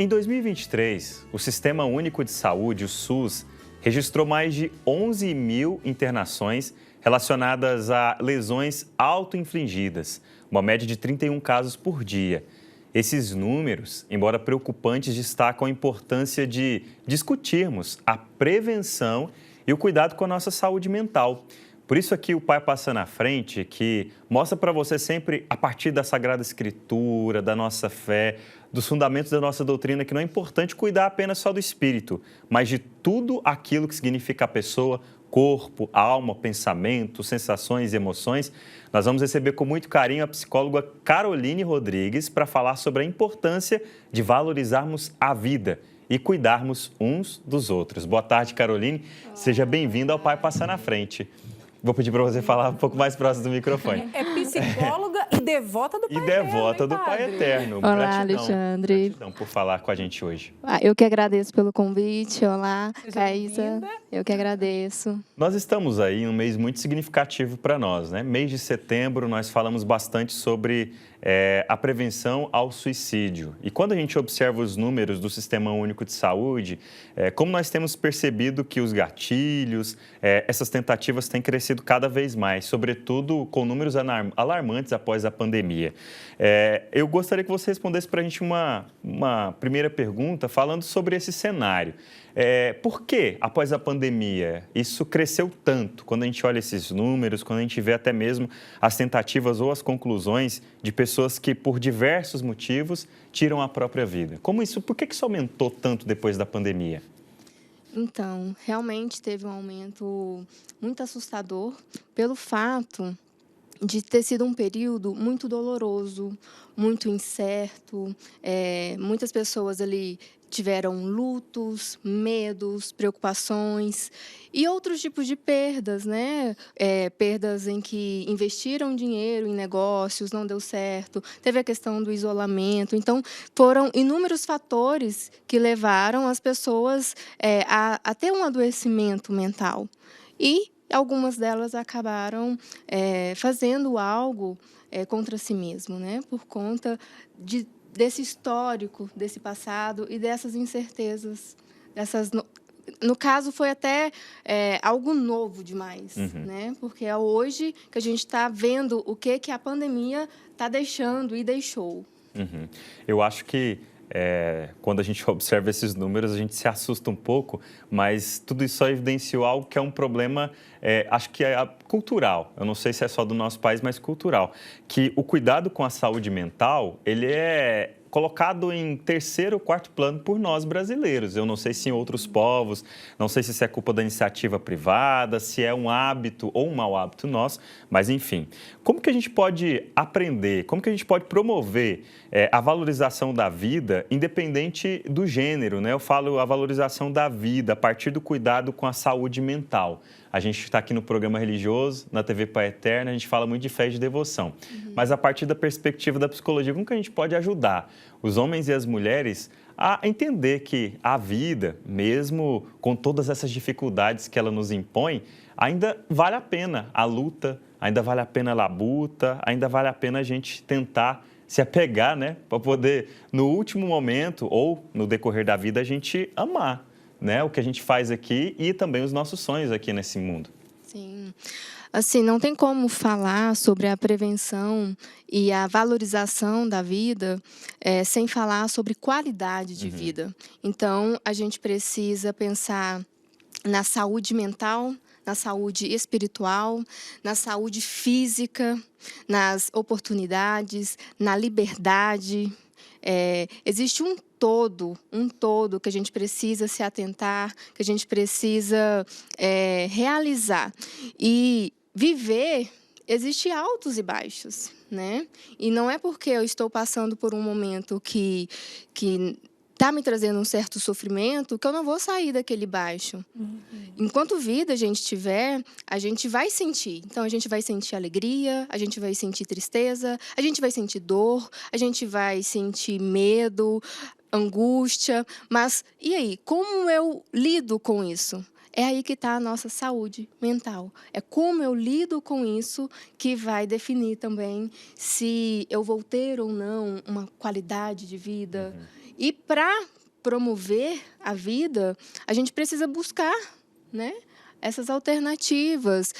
Em 2023, o Sistema Único de Saúde, o SUS, registrou mais de 11 mil internações relacionadas a lesões auto-infligidas, uma média de 31 casos por dia. Esses números, embora preocupantes, destacam a importância de discutirmos a prevenção e o cuidado com a nossa saúde mental. Por isso aqui o Pai Passa na Frente, que mostra para você sempre, a partir da Sagrada Escritura, da nossa fé, dos fundamentos da nossa doutrina, que não é importante cuidar apenas só do espírito, mas de tudo aquilo que significa a pessoa, corpo, alma, pensamento, sensações e emoções. Nós vamos receber com muito carinho a psicóloga Caroline Rodrigues para falar sobre a importância de valorizarmos a vida e cuidarmos uns dos outros. Boa tarde, Caroline. Seja bem-vinda ao Pai Passar na Frente. Vou pedir para você falar um pouco mais próximo do microfone. É psicóloga e devota do Pai Eterno. E devota do Pai Eterno. Olá, Gratidão, Alexandre. gratidão por falar com a gente hoje. Eu que agradeço pelo convite. Olá, Seja Caísa. bem-vinda. Eu que agradeço. Nós estamos aí em um mês muito significativo para nós, né? Mês de setembro, nós falamos bastante sobre a prevenção ao suicídio. E quando a gente observa os números do Sistema Único de Saúde, como nós temos percebido que os gatilhos, essas tentativas têm crescido cada vez mais, sobretudo com números alarmantes após a pandemia. Eu gostaria que você respondesse para a gente uma primeira pergunta falando sobre esse cenário. Por que, após a pandemia, isso cresceu tanto? Quando a gente olha esses números, quando a gente vê até mesmo as tentativas ou as conclusões de pessoas que, por diversos motivos, tiram a própria vida. Por que isso aumentou tanto depois da pandemia? Então, realmente teve um aumento muito assustador pelo fato de ter sido um período muito doloroso, muito incerto. Muitas pessoas ali tiveram lutos, medos, preocupações e outros tipos de perdas, né? Perdas em que investiram dinheiro em negócios, não deu certo. Teve a questão do isolamento. Então, foram inúmeros fatores que levaram as pessoas a ter um adoecimento mental. E algumas delas acabaram fazendo algo contra si mesmo, né? Por conta desse histórico, desse passado e dessas incertezas. No caso, foi até algo novo demais, né? Porque é hoje que a gente está vendo o que a pandemia está deixando e deixou. Eu acho que quando a gente observa esses números, a gente se assusta um pouco, mas tudo isso só evidenciou algo que é um problema, acho que é cultural. Eu não sei se é só do nosso país, mas cultural. Que o cuidado com a saúde mental, ele é colocado em terceiro ou quarto plano por nós brasileiros. Eu não sei se em outros povos, não sei se isso é culpa da iniciativa privada, se é um hábito ou um mau hábito nosso, mas enfim. Como que a gente pode aprender, como que a gente pode promover a valorização da vida, independente do gênero, né? Eu falo a valorização da vida a partir do cuidado com a saúde mental. A gente está aqui no programa religioso, na TV Pai Eterno, a gente fala muito de fé e de devoção. Mas a partir da perspectiva da psicologia, como que a gente pode ajudar os homens e as mulheres a entender que a vida, mesmo com todas essas dificuldades que ela nos impõe, ainda vale a pena a luta, ainda vale a pena a labuta, ainda vale a pena a gente tentar se apegar, né? Para poder, no último momento ou no decorrer da vida, a gente amar, né? O que a gente faz aqui e também os nossos sonhos aqui nesse mundo. Sim. Assim, não tem como falar sobre a prevenção e a valorização da vida sem falar sobre qualidade de vida. Então, a gente precisa pensar na saúde mental, na saúde espiritual, na saúde física, nas oportunidades, na liberdade. Existe um todo que a gente precisa se atentar, que a gente precisa realizar. E viver, existe altos e baixos, né? E não é porque eu estou passando por um momento que está me trazendo um certo sofrimento que eu não vou sair daquele baixo. Enquanto vida a gente tiver, a gente vai sentir. Então, a gente vai sentir alegria, a gente vai sentir tristeza, a gente vai sentir dor, a gente vai sentir medo, angústia. Mas, e aí? Como eu lido com isso? É aí que está a nossa saúde mental. É como eu lido com isso que vai definir também se eu vou ter ou não uma qualidade de vida. E para promover a vida, a gente precisa buscar, né, essas alternativas,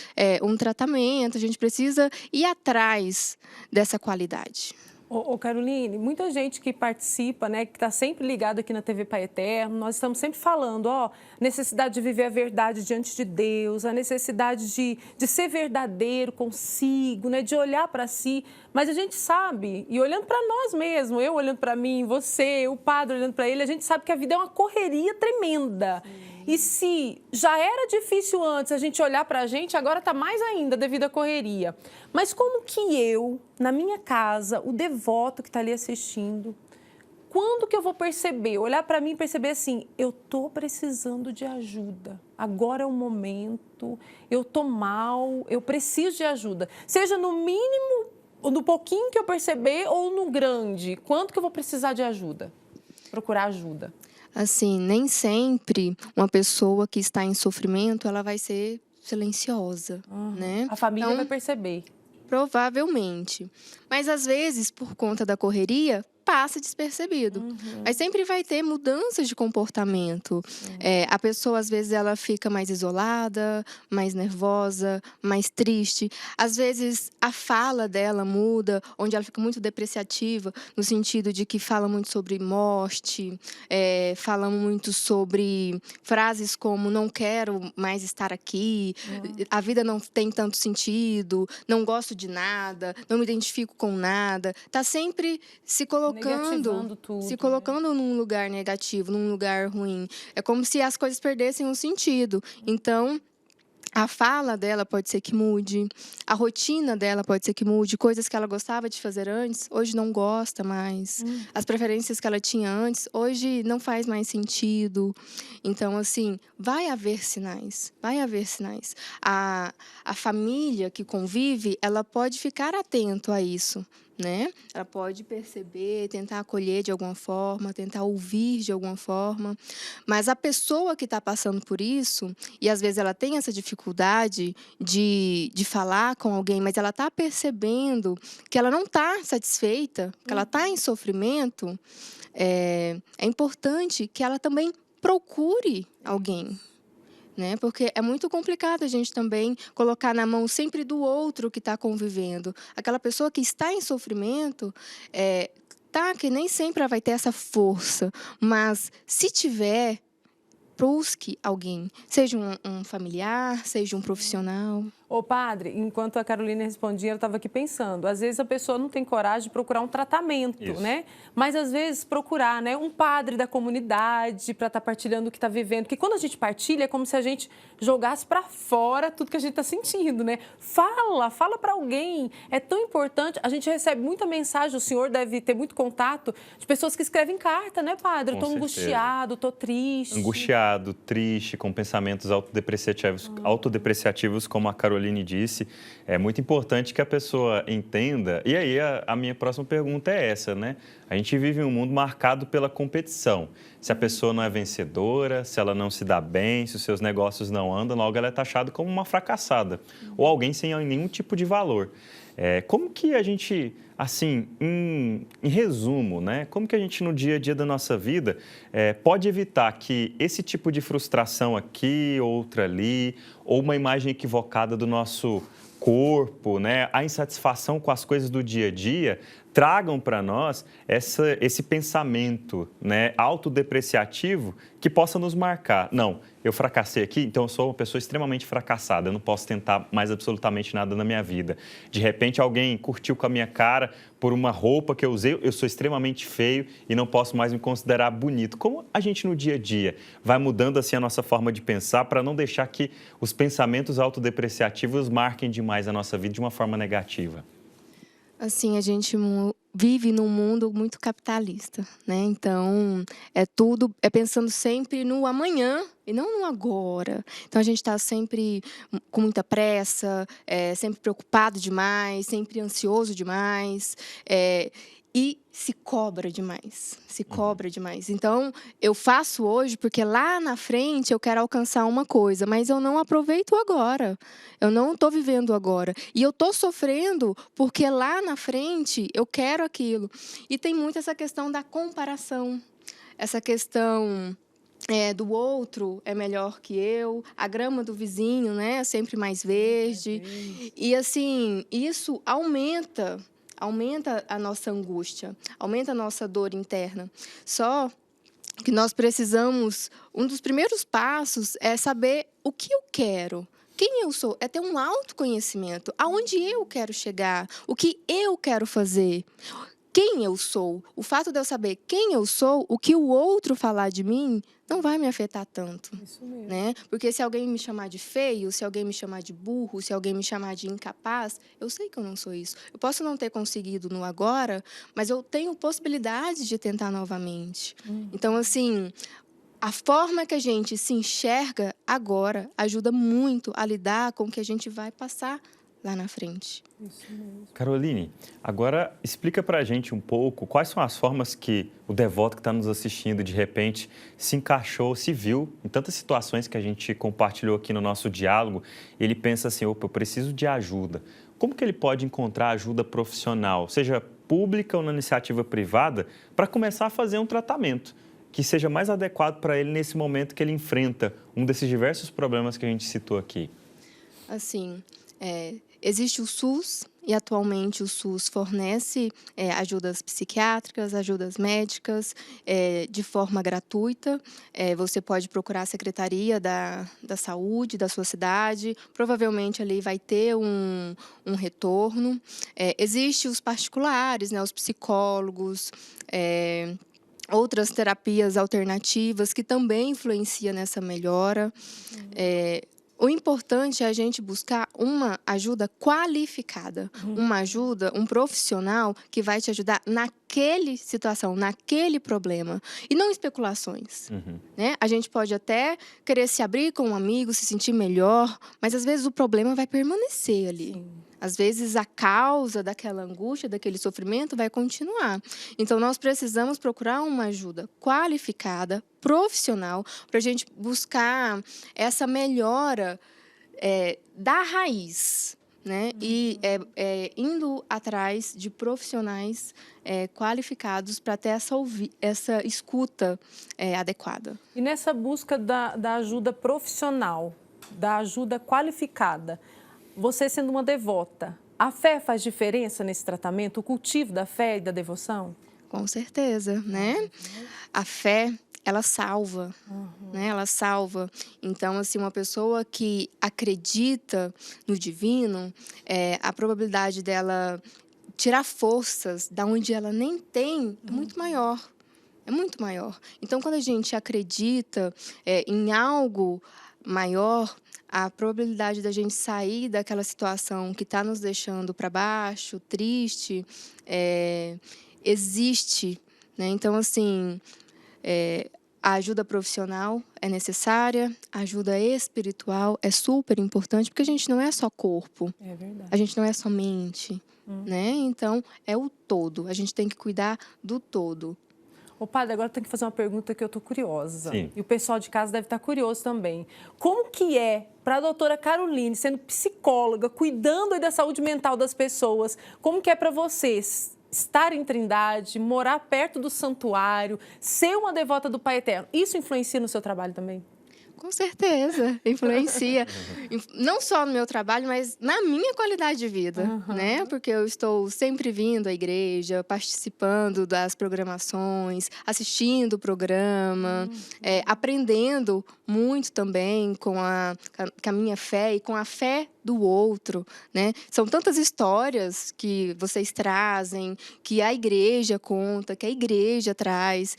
um tratamento, a gente precisa ir atrás dessa qualidade. Caroline, muita gente que participa, né, que está sempre ligado aqui na TV Pai Eterno, nós estamos sempre falando, necessidade de viver a verdade diante de Deus, a necessidade de ser verdadeiro consigo, né, de olhar para si. Mas a gente sabe, e olhando para nós mesmos, eu olhando para mim, você, o padre olhando para ele, a gente sabe que a vida é uma correria tremenda. E se já era difícil antes a gente olhar para a gente, agora está mais ainda devido à correria. Mas como que eu, na minha casa, o devoto que está ali assistindo, quando que eu vou perceber, olhar para mim e perceber assim, eu estou precisando de ajuda, agora é o momento, eu estou mal, eu preciso de ajuda. Seja no mínimo, no pouquinho que eu perceber ou no grande, quanto que eu vou precisar de ajuda? Procurar ajuda. Assim, nem sempre uma pessoa que está em sofrimento, ela vai ser silenciosa, né? A família vai perceber. Provavelmente. Mas, às vezes, por conta da correria, passa despercebido. Mas sempre vai ter mudanças de comportamento. A pessoa, às vezes, ela fica mais isolada, mais nervosa, mais triste. Às vezes, a fala dela muda, onde ela fica muito depreciativa, no sentido de que fala muito sobre morte, fala muito sobre frases como não quero mais estar aqui, a vida não tem tanto sentido, não gosto de nada, não me identifico com nada. Está sempre se colocando num lugar negativo, num lugar ruim. É como se as coisas perdessem o sentido. Então, a fala dela pode ser que mude, a rotina dela pode ser que mude, coisas que ela gostava de fazer antes, hoje não gosta mais. As preferências que ela tinha antes, hoje não faz mais sentido. Então, assim, vai haver sinais, vai haver sinais. A família que convive, ela pode ficar atento a isso, né? Ela pode perceber, tentar acolher de alguma forma, tentar ouvir de alguma forma. Mas a pessoa que está passando por isso, e às vezes ela tem essa dificuldade de falar com alguém, mas ela está percebendo que ela não está satisfeita, que ela está em sofrimento, é importante que ela também procure alguém. Né? Porque é muito complicado a gente também colocar na mão sempre do outro que está convivendo. Aquela pessoa que está em sofrimento, que nem sempre ela vai ter essa força, mas se tiver, busque alguém, seja um familiar, seja um profissional. Padre, enquanto a Carolina respondia, eu estava aqui pensando, às vezes a pessoa não tem coragem de procurar um tratamento, né? Mas às vezes procurar, né, um padre da comunidade para estar partilhando o que está vivendo. Porque quando a gente partilha, é como se a gente jogasse para fora tudo que a gente está sentindo, né? Fala para alguém. É tão importante. A gente recebe muita mensagem, o senhor deve ter muito contato de pessoas que escrevem carta, né, padre? Estou angustiado, estou triste. Angustiado, triste, com pensamentos autodepreciativos, como a Carolina disse. É muito importante que a pessoa entenda. E aí a minha próxima pergunta é essa, né? A gente vive em um mundo marcado pela competição. Se a pessoa não é vencedora, se ela não se dá bem, se os seus negócios não andam, logo ela é taxada como uma fracassada ou alguém sem nenhum tipo de valor. Como que a gente, assim, em resumo, né? Como que a gente no dia a dia da nossa vida pode evitar que esse tipo de frustração aqui, outra ali, ou uma imagem equivocada do nosso corpo, né? A insatisfação com as coisas do dia a dia, tragam para nós esse pensamento, né, autodepreciativo que possa nos marcar. Não, eu fracassei aqui, então eu sou uma pessoa extremamente fracassada, eu não posso tentar mais absolutamente nada na minha vida. De repente, alguém curtiu com a minha cara por uma roupa que eu usei, eu sou extremamente feio e não posso mais me considerar bonito. Como a gente no dia a dia vai mudando assim a nossa forma de pensar para não deixar que os pensamentos autodepreciativos marquem demais a nossa vida de uma forma negativa? Assim, a gente vive num mundo muito capitalista, né? Então, é pensando sempre no amanhã e não no agora. Então, a gente está sempre com muita pressa, sempre preocupado demais, sempre ansioso demais, e se cobra demais, Então, eu faço hoje porque lá na frente eu quero alcançar uma coisa, mas eu não aproveito agora, eu não estou vivendo agora. E eu estou sofrendo porque lá na frente eu quero aquilo. E tem muito essa questão da comparação. essa questão do outro é melhor que eu, a grama do vizinho, né, é sempre mais verde. E, assim, isso aumenta a nossa angústia, aumenta a nossa dor interna. Só que nós precisamos, um dos primeiros passos é saber o que eu quero. Quem eu sou? É ter um autoconhecimento. Aonde eu quero chegar? O que eu quero fazer? Quem eu sou? O fato de eu saber quem eu sou, o que o outro falar de mim, não vai me afetar tanto. Isso mesmo. Né? Porque se alguém me chamar de feio, se alguém me chamar de burro, se alguém me chamar de incapaz, eu sei que eu não sou isso. Eu posso não ter conseguido no agora, mas eu tenho possibilidade de tentar novamente. Então, assim, a forma que a gente se enxerga agora ajuda muito a lidar com o que a gente vai passar lá na frente. Isso mesmo. Caroline, agora explica para a gente um pouco quais são as formas que o devoto que está nos assistindo, de repente, se encaixou, se viu em tantas situações que a gente compartilhou aqui no nosso diálogo, e ele pensa assim, opa, eu preciso de ajuda. Como que ele pode encontrar ajuda profissional, seja pública ou na iniciativa privada, para começar a fazer um tratamento que seja mais adequado para ele nesse momento que ele enfrenta um desses diversos problemas que a gente citou aqui? Assim, existe o SUS e atualmente o SUS fornece ajudas psiquiátricas, ajudas médicas de forma gratuita. Você pode procurar a Secretaria da Saúde da sua cidade, provavelmente ali vai ter um retorno. Existem os particulares, né, os psicólogos, outras terapias alternativas que também influenciam nessa melhora. O importante é a gente buscar uma ajuda qualificada, uma ajuda, um profissional que vai te ajudar naquele situação, naquele problema, e não especulações. Né? A gente pode até querer se abrir com um amigo, se sentir melhor, mas às vezes o problema vai permanecer ali. Sim. Às vezes a causa daquela angústia, daquele sofrimento vai continuar. Então, nós precisamos procurar uma ajuda qualificada, profissional, para a gente buscar essa melhora da raiz, né? E indo atrás de profissionais qualificados para ter essa escuta adequada. E nessa busca da ajuda profissional, da ajuda qualificada, você sendo uma devota, a fé faz diferença nesse tratamento? O cultivo da fé e da devoção? Com certeza, né? A fé, ela salva, né? Ela salva. Então, assim, uma pessoa que acredita no divino, a probabilidade dela tirar forças da onde ela nem tem é muito maior. É muito maior. Então, quando a gente acredita em algo maior, a probabilidade da gente sair daquela situação que está nos deixando para baixo, triste, existe. Né? Então, assim, a ajuda profissional é necessária, a ajuda espiritual é super importante, porque a gente não é só corpo, a gente não é só mente. Né? Então, é o todo, a gente tem que cuidar do todo. Ô, padre, agora eu tenho que fazer uma pergunta que eu estou curiosa. Sim. E o pessoal de casa deve estar curioso também. Como que é para a doutora Caroline, sendo psicóloga, cuidando aí da saúde mental das pessoas, como que é para vocês estar em Trindade, morar perto do santuário, ser uma devota do Pai Eterno? Isso influencia no seu trabalho também? Com certeza, influencia. Não só no meu trabalho, mas na minha qualidade de vida, né? Porque eu estou sempre vindo à igreja, participando das programações, assistindo o programa, aprendendo muito também com a minha fé e com a fé do outro, né? São tantas histórias que vocês trazem, que a igreja conta, que a igreja traz,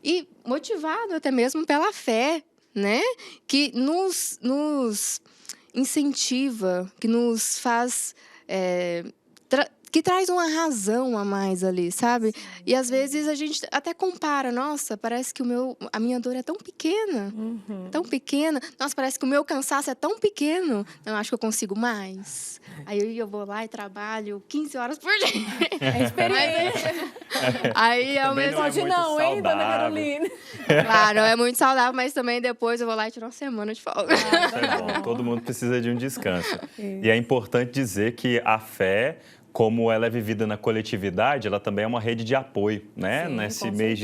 e motivado até mesmo pela fé, né? Que nos incentiva, que nos faz... que traz uma razão a mais ali, sabe? Sim. E às vezes a gente até compara, nossa, parece que a minha dor é tão pequena, tão pequena. Nossa, parece que o meu cansaço é tão pequeno, eu acho que eu consigo mais. Aí eu vou lá e trabalho 15 horas por dia. É experiência. Aí ao mesmo Pode não, hein, dona Caroline? Claro, é muito saudável, mas também depois eu vou lá e tiro uma semana de folga. Isso é bom, todo mundo precisa de um descanso. E é importante dizer que a fé, como ela é vivida na coletividade, ela também é uma rede de apoio, né? Sim, Nesse com mês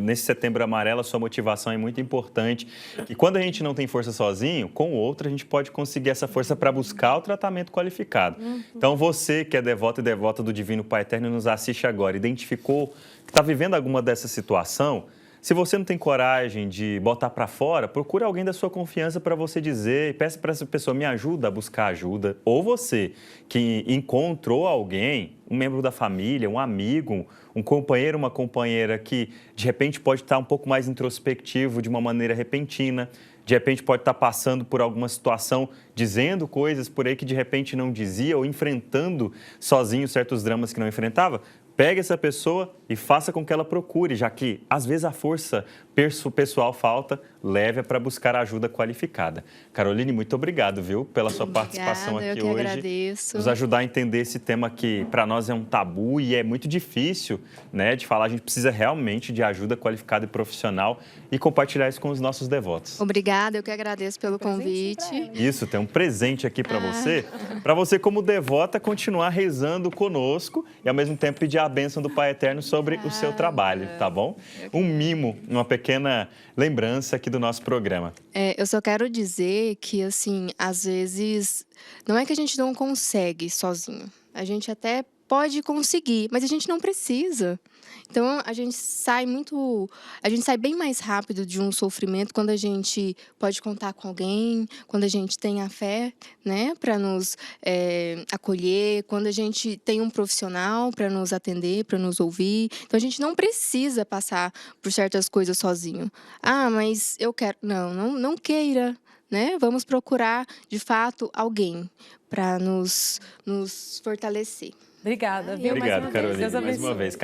nesse Setembro Amarelo, a sua motivação é muito importante. E quando a gente não tem força sozinho, com o outro a gente pode conseguir essa força para buscar o tratamento qualificado. Então, você que é devoto e devota do Divino Pai Eterno e nos assiste agora, identificou que está vivendo alguma dessa situação? Se você não tem coragem de botar para fora, procure alguém da sua confiança para você dizer, peça para essa pessoa, me ajuda a buscar ajuda. Ou você que encontrou alguém, um membro da família, um amigo, um companheiro, uma companheira que de repente pode estar um pouco mais introspectivo de uma maneira repentina, de repente pode estar passando por alguma situação, dizendo coisas por aí que de repente não dizia ou enfrentando sozinho certos dramas que não enfrentava. Pegue essa pessoa e faça com que ela procure, já que às vezes a força pessoal falta, leve-a para buscar ajuda qualificada. Caroline, muito obrigado, viu, pela sua participação aqui eu que hoje. agradeço. Nos ajudar a entender esse tema que para nós é um tabu e é muito difícil, né, de falar. A gente precisa realmente de ajuda qualificada e profissional e compartilhar isso com os nossos devotos. Obrigada, eu que agradeço pelo convite. Isso, tem um presente aqui para você como devota continuar rezando conosco e ao mesmo tempo pedir a bênção do Pai Eterno sobre o seu trabalho, tá bom? Um mimo, uma pequena lembrança aqui do nosso programa. Eu só quero dizer que, assim, às vezes, não é que a gente não consegue sozinho. A gente até pode conseguir, mas a gente não precisa. Então, a gente sai bem mais rápido de um sofrimento quando a gente pode contar com alguém, quando a gente tem a fé, né, para nos acolher, quando a gente tem um profissional para nos atender, para nos ouvir. Então, a gente não precisa passar por certas coisas sozinho. Ah, mas eu quero... Não queira, né? Vamos procurar, de fato, alguém para nos fortalecer. Obrigada, viu? Obrigado, Mais uma vez. Carolina, Deus mais uma abençoe. vez.